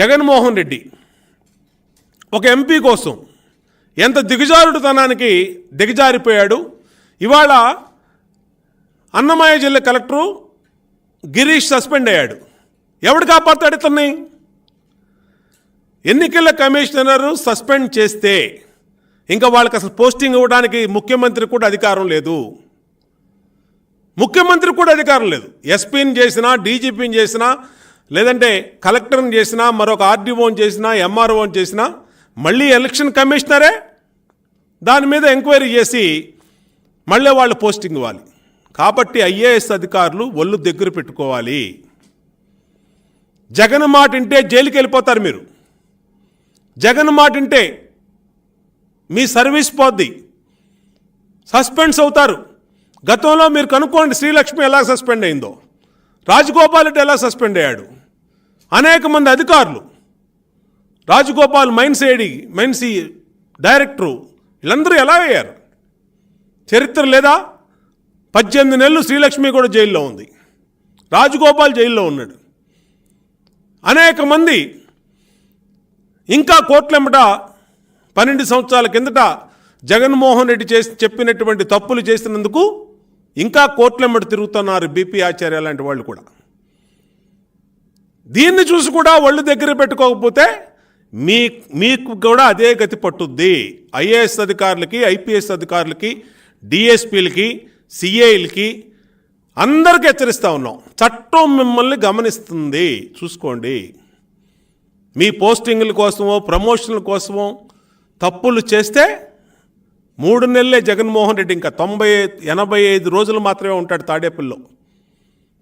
జగన్మోహన్ రెడ్డి ఒక ఎంపీ కోసం ఎంత దిగజారుడుతనానికి దిగజారిపోయాడు. ఇవాళ అన్నమయ్య జిల్లా కలెక్టరు గిరీష్ సస్పెండ్ అయ్యాడు. ఎవడు కాపాడుతాడు ఇతన్ని? ఎన్నికల కమిషనరు సస్పెండ్ చేస్తే ఇంకా వాళ్ళకి అసలు పోస్టింగ్ ఇవ్వడానికి ముఖ్యమంత్రి కూడా అధికారం లేదు. ముఖ్యమంత్రి కూడా అధికారం లేదు. ఎస్పీని చేసినా, డీజీపీని చేసినా, లేదంటే కలెక్టర్ని చేసినా, మరొక ఆర్డీఓని చేసినా, ఎంఆర్ఓని చేసినా మళ్ళీ ఎలక్షన్ కమిషనరే దాని మీద ఎంక్వైరీ చేసి మళ్ళీ వాళ్ళు పోస్టింగ్ ఇవ్వాలి. కాబట్టి ఐఏఎస్ అధికారులు ఒళ్ళు దగ్గర పెట్టుకోవాలి. జగన్ మాట వింటే జైలుకి వెళ్ళిపోతారు మీరు. జగన్ మాట వింటే మీ సర్వీస్ పోద్ది, సస్పెండ్స్ అవుతారు. గతంలో మీరు కనుక్కోండి, శ్రీలక్ష్మి ఎలా సస్పెండ్ అయిందో, రాజగోపాల్ రెడ్డి ఎలా సస్పెండ్ అయ్యాడు, అనేక మంది అధికారులు, రాజగోపాల్ మైన్సీ డైరెక్టరు, వీళ్ళందరూ ఎలా అయ్యారు? చరిత్ర లేదా? 18 నెలలు శ్రీలక్ష్మి కూడా జైల్లో ఉంది, రాజగోపాల్ జైల్లో ఉన్నాడు. అనేక మంది ఇంకా కోట్లెంబట 12 సంవత్సరాల కిందట జగన్మోహన్ రెడ్డి చెప్పినటువంటి తప్పులు చేసినందుకు ఇంకా కోట్లెంబట తిరుగుతున్నారు. బీపీ ఆచార్య లాంటి వాళ్ళు కూడా. దీన్ని చూసి కూడా ఒళ్ళు దగ్గర పెట్టుకోకపోతే మీకు కూడా అదే గతి పట్టుద్ది. ఐఏఎస్ అధికారులకి, ఐపీఎస్ అధికారులకి, డిఎస్పీలకి, సిఐలకి అందరికీ హెచ్చరిస్తూ ఉన్నాం. చట్టం మిమ్మల్ని గమనిస్తుంది, చూసుకోండి. మీ పోస్టింగుల కోసమో ప్రమోషన్ల కోసమో తప్పులు చేస్తే 3 నెలలే జగన్మోహన్ రెడ్డి ఇంకా 85 రోజులు మాత్రమే ఉంటాడు తాడేపల్లిలో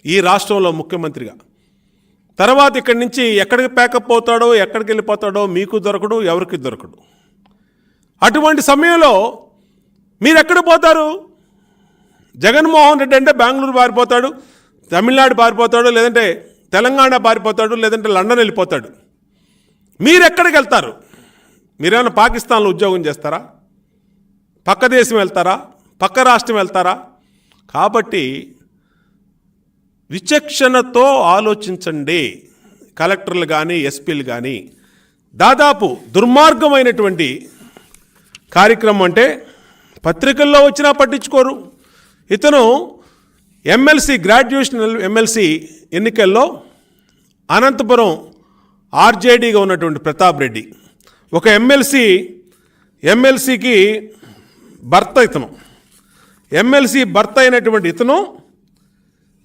ఈ రాష్ట్రంలో ముఖ్యమంత్రిగా. తర్వాత ఇక్కడి నుంచి ఎక్కడికి ప్యాకప్ అవుతాడో, ఎక్కడికి వెళ్ళిపోతాడో మీకు దొరకడు, ఎవరికి దొరకడు. అటువంటి సమయంలో మీరు ఎక్కడ పోతారు? జగన్మోహన్ రెడ్డి అంటే బెంగళూరు పారిపోతాడు, తమిళనాడు పారిపోతాడు, లేదంటే తెలంగాణ పారిపోతాడు, లేదంటే లండన్ వెళ్ళిపోతాడు. మీరు ఎక్కడికి వెళ్తారు? మీరేమైనా పాకిస్తాన్లో ఉద్యోగం చేస్తారా? పక్క దేశం వెళ్తారా? పక్క రాష్ట్రం వెళ్తారా? కాబట్టి విచక్షణతో ఆలోచించండి. కలెక్టర్లు కానీ, ఎస్పీలు కానీ. దాదాపు దుర్మార్గమైనటువంటి కార్యక్రమం. అంటే పత్రికల్లో వచ్చినా పట్టించుకోరు. ఇతను ఎమ్మెల్సీ, గ్రాడ్యుయేషన్ ఎమ్మెల్సీ ఎన్నికల్లో అనంతపురం ఆర్జేడీగా ఉన్నటువంటి ప్రతాప్ రెడ్డి, ఒక ఎమ్మెల్సీకి భర్త ఇతను. ఎమ్మెల్సీ భర్త అయినటువంటి ఇతను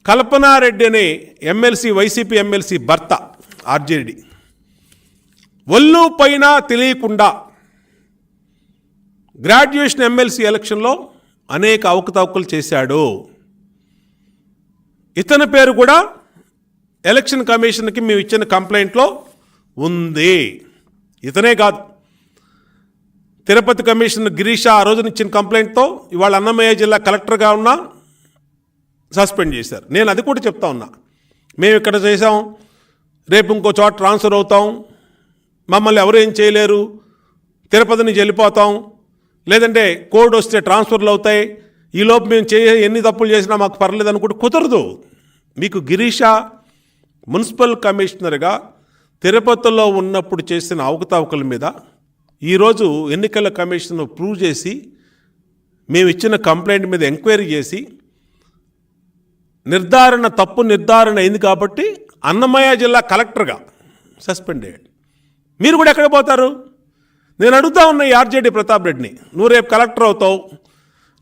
కల్పనారెడ్డి అనే ఎమ్మెల్సీ, వైసీపీ ఎమ్మెల్సీ భర్త ఆర్జేడీ, ఒళ్ళు పైన తెలియకుండా గ్రాడ్యుయేషన్ ఎమ్మెల్సీ ఎలక్షన్లో అనేక అవకతవకలు చేశాడు. ఇతని పేరు కూడా ఎలక్షన్ కమిషన్కి మేము ఇచ్చిన కంప్లైంట్లో ఉంది. ఇతనే కాదు, తిరుపతి కమిషనర్ గిరీష ఆ రోజున ఇచ్చిన కంప్లైంట్తో ఇవాళ అన్నమయ్య జిల్లా కలెక్టర్గా ఉన్నా సస్పెండ్ చేశారు. నేను అది కూడా చెప్తా ఉన్నా. మేము ఇక్కడ చేసాం, రేపు ఇంకో చోట ట్రాన్స్ఫర్ అవుతాం, మమ్మల్ని ఎవరు ఏం చేయలేరు, తిరుపతి నుంచి వెళ్ళిపోతాం, లేదంటే కోడ్ వస్తే ట్రాన్స్ఫర్లు అవుతాయి, ఈలోపు మేము ఎన్ని తప్పులు చేసినా మాకు పర్లేదు అనుకుంటే కుదరదు. మీకు గిరీష మున్సిపల్ కమిషనర్గా తిరుపతిలో ఉన్నప్పుడు చేసిన అవకతవకల మీద ఈరోజు ఎన్నికల కమిషన్ ప్రూవ్ చేసి మేము ఇచ్చిన కంప్లైంట్ మీద ఎంక్వైరీ చేసి తప్పు నిర్ధారణ అయింది కాబట్టి అన్నమయ్య జిల్లా కలెక్టర్గా సస్పెండ్ అయ్యాడు. మీరు కూడా ఎక్కడ పోతారు? నేను అడుగుతా ఉన్నా ఈ ఆర్జేడీ ప్రతాప్ రెడ్డిని, నువ్వు రేపు కలెక్టర్ అవుతావు,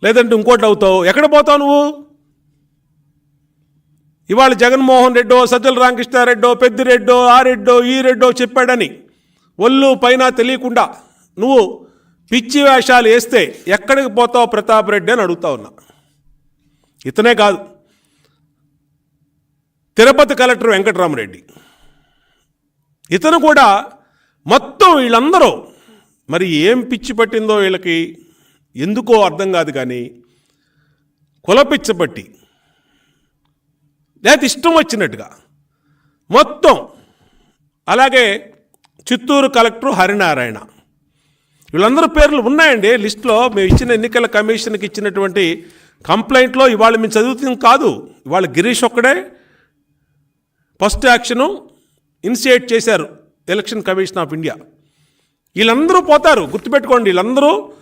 లేదంటే ఇంకోటి అవుతావు, ఎక్కడ పోతావు నువ్వు? ఇవాళ జగన్మోహన్ రెడ్డో, సజ్జల రామకృష్ణారెడ్డో, పెద్దిరెడ్డో, ఆ రెడ్డో, ఈ రెడ్డో చెప్పాడని ఒళ్ళు పైన తెలియకుండా నువ్వు పిచ్చి వేషాలు వేస్తే ఎక్కడికి పోతావు ప్రతాప్ రెడ్డి అని అడుగుతా ఉన్నా. ఇతనే కాదు, తిరుపతి కలెక్టర్ వెంకటరామరెడ్డి, ఇతను కూడా మొత్తం వీళ్ళందరూ మరి ఏం పిచ్చి పట్టిందో వీళ్ళకి ఎందుకో అర్థం కాదు, కానీ కులపిచ్చబట్టి లేదా ఇష్టం వచ్చినట్టుగా మొత్తం. అలాగే చిత్తూరు కలెక్టరు హరినారాయణ, వీళ్ళందరూ పేర్లు ఉన్నాయండి లిస్టులో. మేము ఇచ్చిన ఎన్నికల కమిషన్కి ఇచ్చినటువంటి కంప్లైంట్లో ఇవాళ మేము చదువుతుంది కాదు. ఇవాళ గిరీష్ ఒక్కడే ఫస్ట్ యాక్షను ఇనిషియేట్ చేశారు ఎలక్షన్ కమిషన్ ఆఫ్ ఇండియా. వీళ్ళందరూ పోతారు, గుర్తుపెట్టుకోండి. వీళ్ళందరూ